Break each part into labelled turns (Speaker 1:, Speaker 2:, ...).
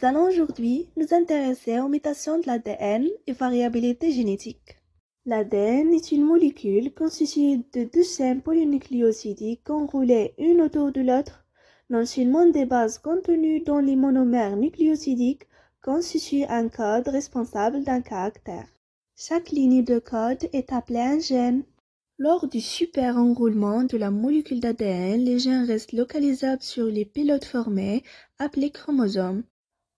Speaker 1: allons aujourd'hui nous intéresser aux mutations de l'ADN et variabilité génétique. L'ADN est une molécule constituée de deux chaînes polynucléosidiques enroulées une autour de l'autre. L'enchaînement des bases contenues dans les monomères nucléosidiques constitue un code responsable d'un caractère. Chaque ligne de code est appelée un gène. Lors du super-enroulement de la molécule d'ADN, les gènes restent localisables sur les pilotes formés, appelés chromosomes.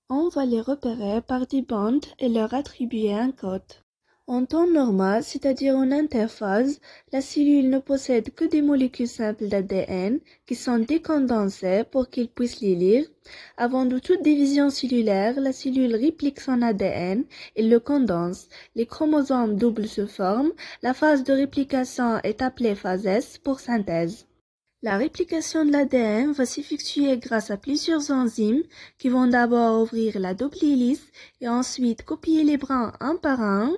Speaker 1: On va les repérer par des bandes et leur attribuer un code. En temps normal, c'est-à-dire en interphase, la cellule ne possède que des molécules simples d'ADN qui sont décondensées pour qu'il puisse les lire. Avant de toute division cellulaire, la cellule réplique son ADN et le condense. Les chromosomes doubles se forment. La phase de réplication est appelée phase S pour synthèse. La réplication de l'ADN va s'effectuer grâce à plusieurs enzymes qui vont d'abord ouvrir la double hélice et ensuite copier les brins un par un.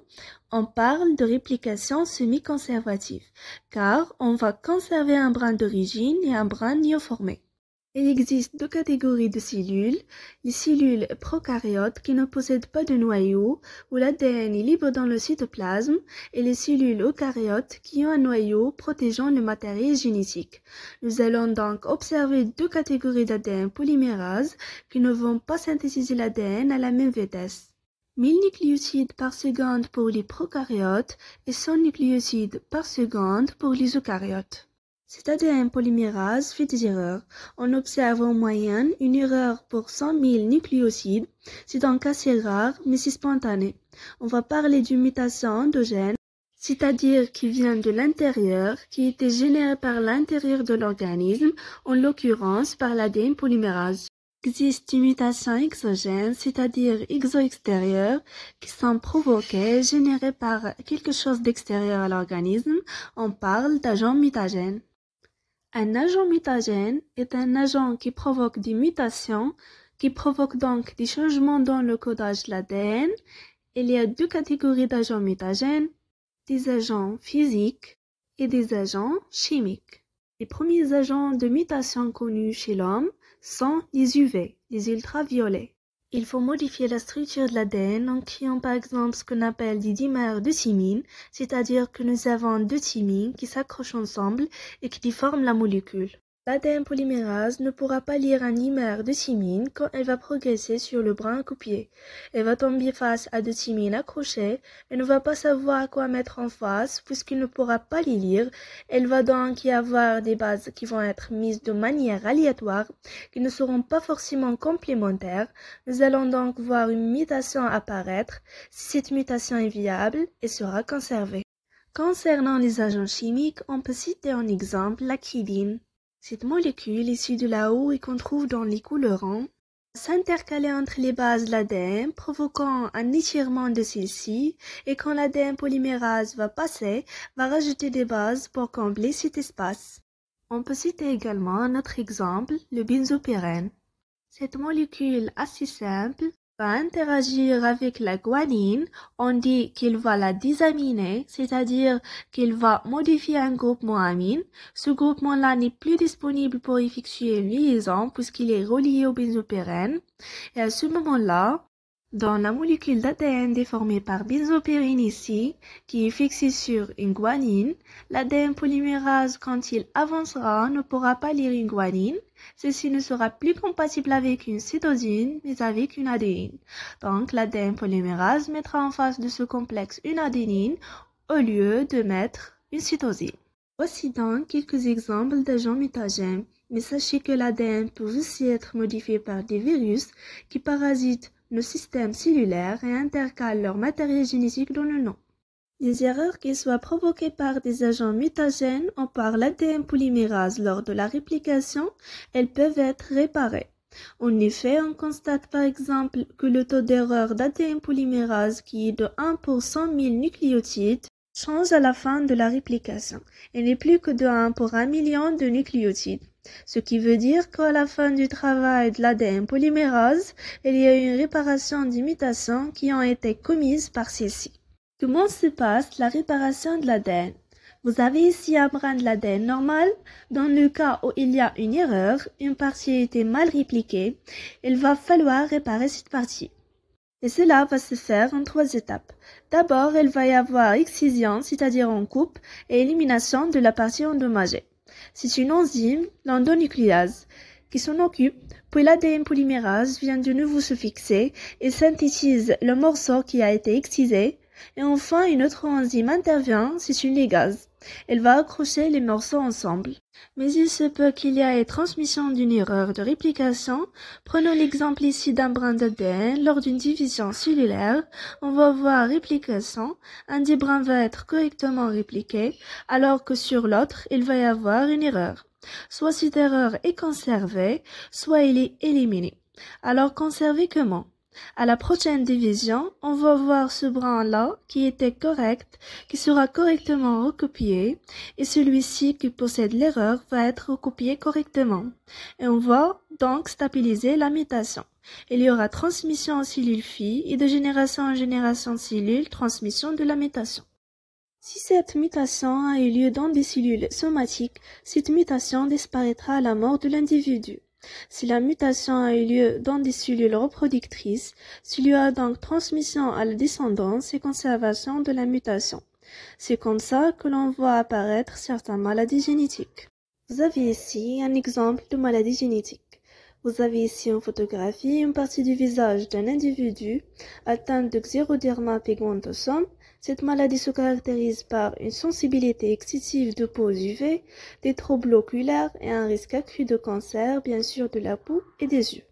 Speaker 1: On parle de réplication semi-conservative car on va conserver un brin d'origine et un brin néoformé. Il existe deux catégories de cellules, les cellules prokaryotes qui ne possèdent pas de noyau, où l'ADN est libre dans le cytoplasme, et les cellules eucaryotes qui ont un noyau protégeant le matériel génétique. Nous allons donc observer deux catégories d'ADN polymérase qui ne vont pas synthétiser l'ADN à la même vitesse. 1000 nucléotides par seconde pour les prokaryotes et 100 nucléotides par seconde pour les eucaryotes. Cet ADN polymérase fait des erreurs. On observe en moyenne une erreur pour 100 000 nucléosides. C'est donc assez rare, mais c'est spontané. On va parler d'une mutation endogène, c'est-à-dire qui vient de l'intérieur, qui était générée par l'intérieur de l'organisme, en l'occurrence par l'ADN polymérase. Il existe une mutation exogène, c'est-à-dire exo-extérieure, qui sont provoquées, générées par quelque chose d'extérieur à l'organisme. On parle d'agent mutagène. Un agent mutagène est un agent qui provoque des mutations, qui provoque donc des changements dans le codage de l'ADN. Il y a deux catégories d'agents mutagènes, des agents physiques et des agents chimiques. Les premiers agents de mutation connus chez l'homme sont les UV, les ultraviolets. Il faut modifier la structure de l'ADN en créant par exemple ce qu'on appelle des dimères de thymine, c'est-à-dire que nous avons deux thymines qui s'accrochent ensemble et qui forment la molécule. L'ADN polymérase ne pourra pas lire un dimère de thymine quand elle va progresser sur le brin copié. Elle va tomber face à deux thymines accrochées et ne va pas savoir quoi mettre en face puisqu'il ne pourra pas les lire. Elle va donc y avoir des bases qui vont être mises de manière aléatoire, qui ne seront pas forcément complémentaires. Nous allons donc voir une mutation apparaître. Si cette mutation est viable, elle sera conservée. Concernant les agents chimiques, on peut citer en exemple la chidine. Cette molécule issue de la eau et qu'on trouve dans les colorants s'intercaler entre les bases de l'ADN, provoquant un étirement de celle-ci, et quand l'ADN polymérase va passer, va rajouter des bases pour combler cet espace. On peut citer également un autre exemple, le benzopyrène. Cette molécule assez simple va interagir avec la guanine. On dit qu'il va la désaminer, c'est-à-dire qu'il va modifier un groupement amine. Ce groupement-là n'est plus disponible pour effectuer une liaison puisqu'il est relié au benzopyrène. Et à ce moment-là, dans la molécule d'ADN déformée par benzopyrène ici, qui est fixée sur une guanine, l'ADN polymérase, quand il avancera, ne pourra pas lire une guanine. Ceci ne sera plus compatible avec une cytosine, mais avec une adénine. Donc, l'ADN polymérase mettra en face de ce complexe une adénine au lieu de mettre une cytosine. Voici donc quelques exemples d'agents mutagènes, mais sachez que l'ADN peut aussi être modifié par des virus qui parasitent nos systèmes cellulaires et intercalent leur matériel génétique dans le nom. Les erreurs qui soient provoquées par des agents mutagènes ou par l'ADN polymérase lors de la réplication, elles peuvent être réparées. En effet, on constate par exemple que le taux d'erreur d'ADN polymérase qui est de 1 pour 100 000 nucléotides change à la fin de la réplication et n'est plus que de 1 pour 1 million de nucléotides. Ce qui veut dire qu'à la fin du travail de l'ADN polymérase, il y a une réparation des mutations qui ont été commises par celle-ci. Comment se passe la réparation de l'ADN? Vous avez ici un brin de l'ADN normal. Dans le cas où il y a une erreur, une partie a été mal répliquée, il va falloir réparer cette partie. Et cela va se faire en 3 étapes. D'abord, il va y avoir excision, c'est-à-dire en coupe, et élimination de la partie endommagée. C'est une enzyme, l'endonucléase, qui s'en occupe, puis l'ADN polymérase vient de nouveau se fixer et synthétise le morceau qui a été excisé. Et enfin, une autre enzyme intervient, c'est une ligase. Elle va accrocher les morceaux ensemble. Mais il se peut qu'il y ait transmission d'une erreur de réplication. Prenons l'exemple ici d'un brin d'ADN. Lors d'une division cellulaire, on va voir réplication. Un des brins va être correctement répliqué, alors que sur l'autre, il va y avoir une erreur. Soit cette erreur est conservée, soit elle est éliminée. Alors conservée comment? À la prochaine division, on va voir ce brin-là qui était correct, qui sera correctement recopié, et celui-ci qui possède l'erreur va être recopié correctement. Et on va donc stabiliser la mutation. Il y aura transmission en cellules filles et de génération en génération de cellules, transmission de la mutation. Si cette mutation a eu lieu dans des cellules somatiques, cette mutation disparaîtra à la mort de l'individu. Si la mutation a eu lieu dans des cellules reproductrices, il y a donc transmission à la descendance et conservation de la mutation. C'est comme ça que l'on voit apparaître certaines maladies génétiques. Vous avez ici un exemple de maladie génétique. Vous avez ici en photographie une partie du visage d'un individu atteint de xéroderma pigmentosum. Cette maladie se caractérise par une sensibilité excessive de peaux UV, des troubles oculaires et un risque accru de cancer, bien sûr de la peau et des yeux.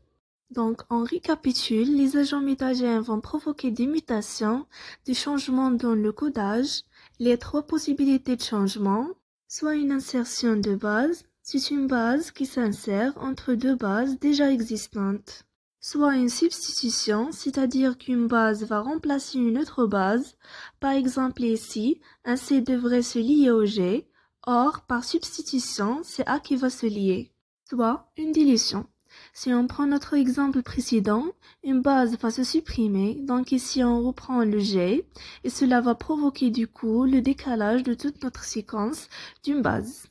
Speaker 1: Donc, on récapitule, les agents mutagènes vont provoquer des mutations, des changements dans le codage, les 3 possibilités de changement, soit une insertion de base, c'est une base qui s'insère entre 2 bases déjà existantes. Soit une substitution, c'est-à-dire qu'une base va remplacer une autre base. Par exemple ici, un C devrait se lier au G, or par substitution, c'est A qui va se lier. Soit une dilution. Si on prend notre exemple précédent, une base va se supprimer, donc ici on reprend le G, et cela va provoquer du coup le décalage de toute notre séquence d'une base.